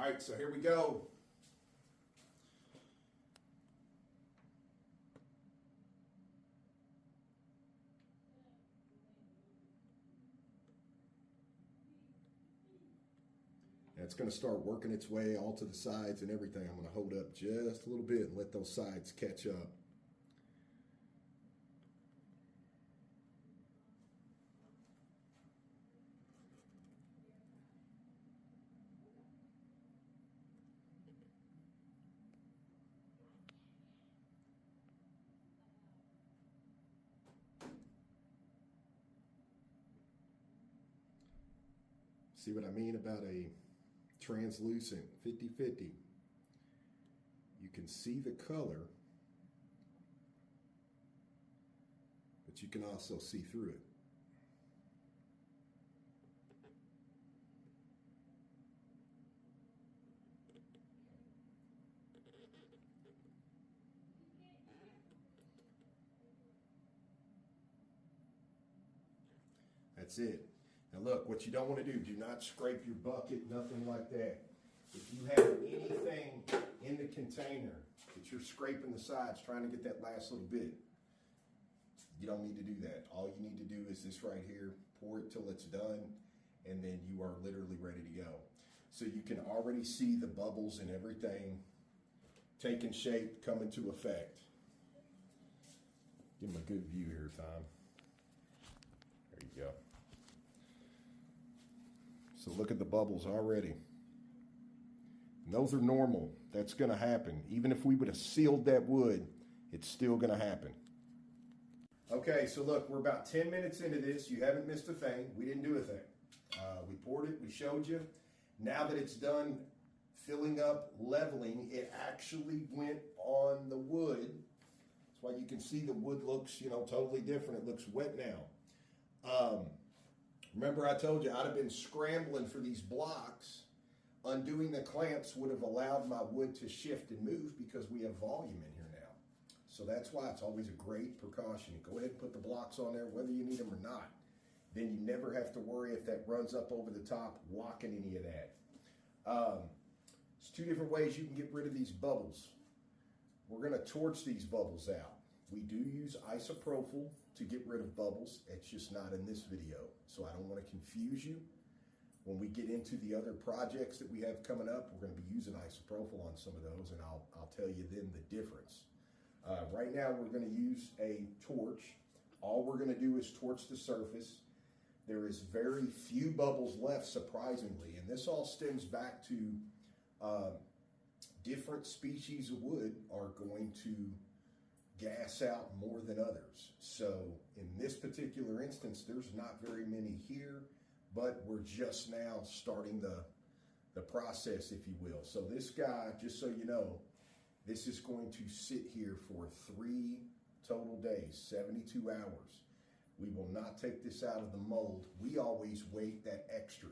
right, so here we go. And it's going to start working its way all to the sides and everything. I'm going to hold up just a little bit and let those sides catch up. See what I mean about a translucent 50-50? You can see the color, but you can also see through it. That's it. Now look, what you don't want to do not scrape your bucket, nothing like that. If you have anything in the container that you're scraping the sides, trying to get that last little bit, you don't need to do that. All you need to do is this right here, pour it till it's done, and then you are literally ready to go. So you can already see the bubbles and everything taking shape, coming to effect. Give them a good view here, Tom. There you go. So look at the bubbles already. And those are normal. That's going to happen. Even if we would have sealed that wood, it's still going to happen. Okay, so look, we're about 10 minutes into this. You haven't missed a thing. We didn't do a thing. We poured it. We showed you. Now that it's done filling up, leveling, it actually went on the wood. That's why you can see the wood looks, totally different. It looks wet now. Remember I told you I'd have been scrambling for these blocks. Undoing the clamps would have allowed my wood to shift and move because we have volume in here now. So that's why it's always a great precaution. Go ahead and put the blocks on there whether you need them or not. Then you never have to worry if that runs up over the top, blocking any of that. There's two different ways you can get rid of these bubbles. We're going to torch these bubbles out. We do use isopropyl to get rid of bubbles. It's just not in this video, so I don't want to confuse you. When we get into the other projects that we have coming up, we're going to be using isopropyl on some of those, and I'll tell you then the difference. Right now, we're going to use a torch. All we're going to do is torch the surface. There is very few bubbles left, surprisingly, and this all stems back to different species of wood are going to gas out more than others. So in this particular instance, there's not very many here, but we're just now starting the process, if you will. So this guy, just so you know, this is going to sit here for 3 total days, 72 hours. We will not take this out of the mold. We always wait that extra.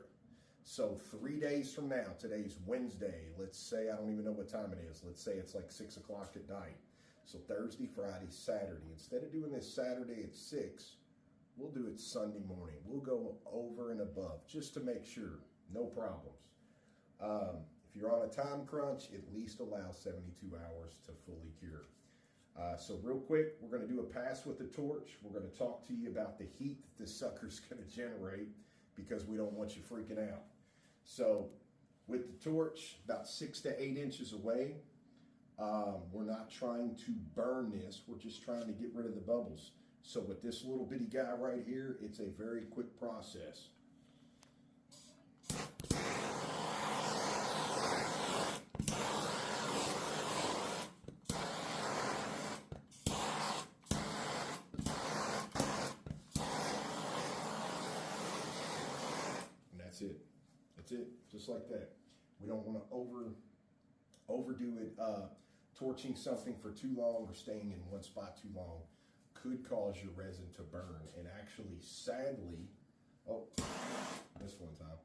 So 3 days from now, today's Wednesday, let's say, I don't even know what time it is. Let's say it's like 6 o'clock at night. So Thursday, Friday, Saturday. Instead of doing this Saturday at 6, we'll do it Sunday morning. We'll go over and above just to make sure, no problems. If you're on a time crunch, at least allow 72 hours to fully cure. So real quick, we're going to do a pass with the torch. We're going to talk to you about the heat that this sucker's going to generate because we don't want you freaking out. So with the torch, about 6 to 8 inches away, we're not trying to burn this. We're just trying to get rid of the bubbles. So with this little bitty guy right here, it's a very quick process. And that's it. That's it. Just like that. We don't want to overdo it. Torching something for too long or staying in one spot too long could cause your resin to burn. And actually, sadly, this one time.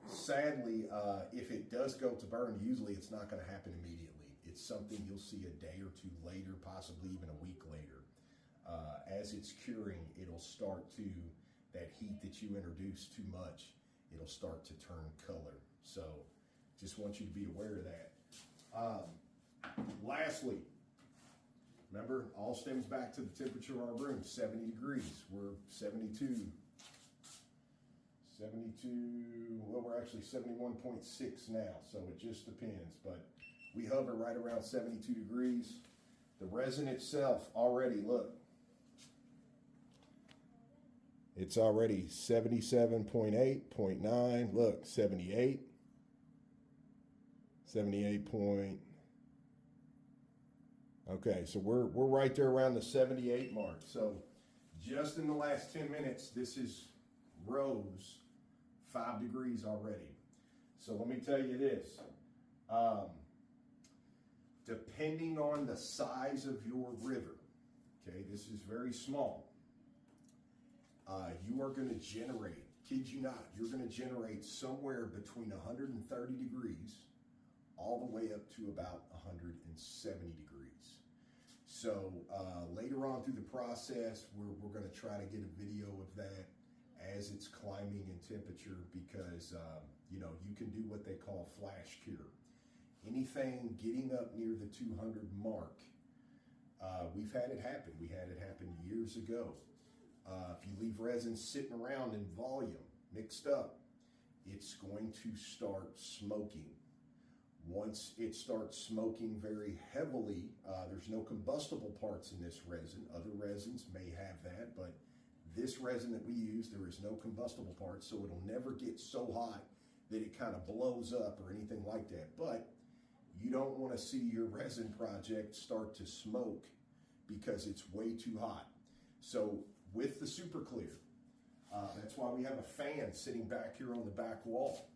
Sadly, if it does go to burn, usually it's not going to happen immediately. It's something you'll see a day or two later, possibly even a week later. As it's curing, it'll start to, that heat that you introduce too much, it'll start to turn color. So Just want you to be aware of that. Lastly, remember, all stems back to the temperature of our room, 70 degrees. We're 72, well, we're actually 71.6 now, so it just depends. But we hover right around 72 degrees. The resin itself already, look, it's already 77.8.9. Look, 78. 78 point. Okay, so we're right there around the 78 mark. So just in the last 10 minutes, this is rose 5 degrees already. So let me tell you this. Depending on the size of your river, okay, this is very small. You are going to generate, kid you not, you're going to generate somewhere between 130 degrees all the way up to about 170 degrees. So later on through the process, we're going to try to get a video of that as it's climbing in temperature, because you know, you can do what they call flash cure. Anything getting up near the 200 mark, we've had it happen. We had it happen years ago. If you leave resin sitting around in volume, mixed up, it's going to start smoking. Once it starts smoking very heavily, there's no combustible parts in this resin. Other resins may have that, but this resin that we use, there is no combustible parts, so it'll never get so hot that it kind of blows up or anything like that. But you don't want to see your resin project start to smoke because it's way too hot. So with the super clear, that's why we have a fan sitting back here on the back wall.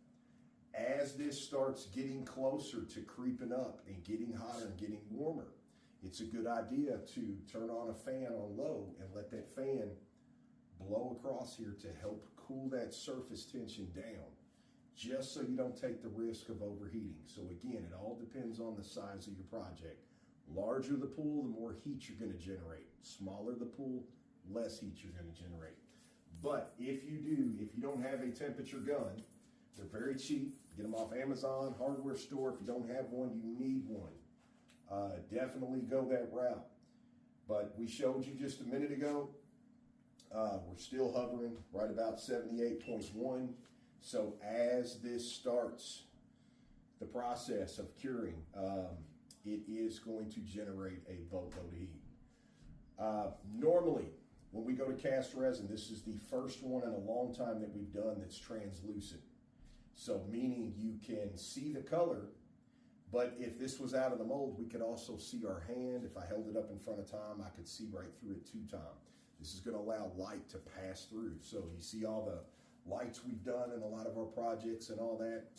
As this starts getting closer to creeping up and getting hotter and getting warmer, it's a good idea to turn on a fan on low and let that fan blow across here to help cool that surface tension down, just so you don't take the risk of overheating. So again, it all depends on the size of your project. Larger the pool, the more heat you're going to generate. Smaller the pool, less heat you're going to generate. But if you don't have a temperature gun, they're very cheap. Get them off Amazon, hardware store. If you don't have one, you need one. Definitely go that route. But we showed you just a minute ago, we're still hovering right about 78.1. So as this starts the process of curing, it is going to generate a boatload of heat. Normally, when we go to cast resin, this is the first one in a long time that we've done that's translucent. So meaning you can see the color, but if this was out of the mold, we could also see our hand. If I held it up in front of Tom, I could see right through it too, Tom. This is going to allow light to pass through. So you see all the lights we've done in a lot of our projects and all that.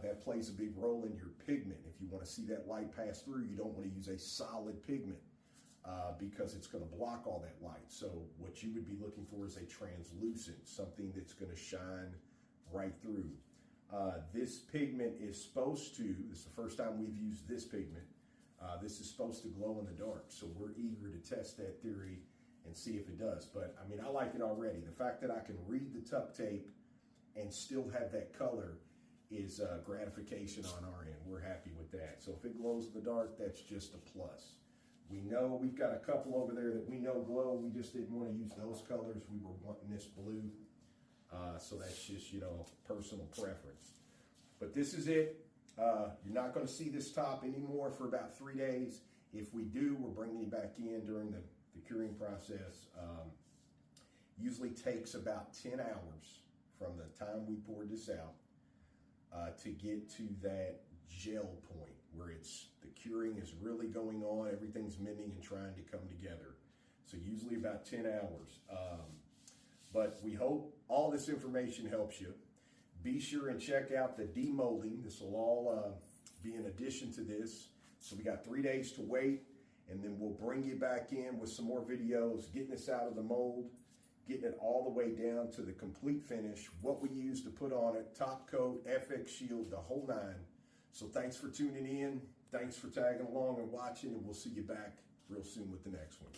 That plays a big role in your pigment. If you want to see that light pass through, you don't want to use a solid pigment because it's going to block all that light. So what you would be looking for is a translucent, something that's going to shine right through. This pigment is supposed to, this is the first time we've used this pigment, this is supposed to glow in the dark. So we're eager to test that theory and see if it does. But I mean, I like it already. The fact that I can read the tuck tape and still have that color is gratification on our end. We're happy with that. So if it glows in the dark, that's just a plus. We know we've got a couple over there that we know glow. We just didn't want to use those colors. We were wanting this blue. So that's just, you know, personal preference. But this is it. You're not going to see this top anymore for about 3 days. If we do, we're bringing you back in during the curing process. Usually takes about 10 hours from the time we poured this out to get to that gel point where the curing is really going on, everything's mending and trying to come together. So usually about 10 hours. But we hope all this information helps you. Be sure and check out the demolding. This will all be in addition to this. So we got 3 days to wait, and then we'll bring you back in with some more videos, getting this out of the mold, getting it all the way down to the complete finish, what we use to put on it, top coat, FX shield, the whole nine. So thanks for tuning in. Thanks for tagging along and watching, and we'll see you back real soon with the next one.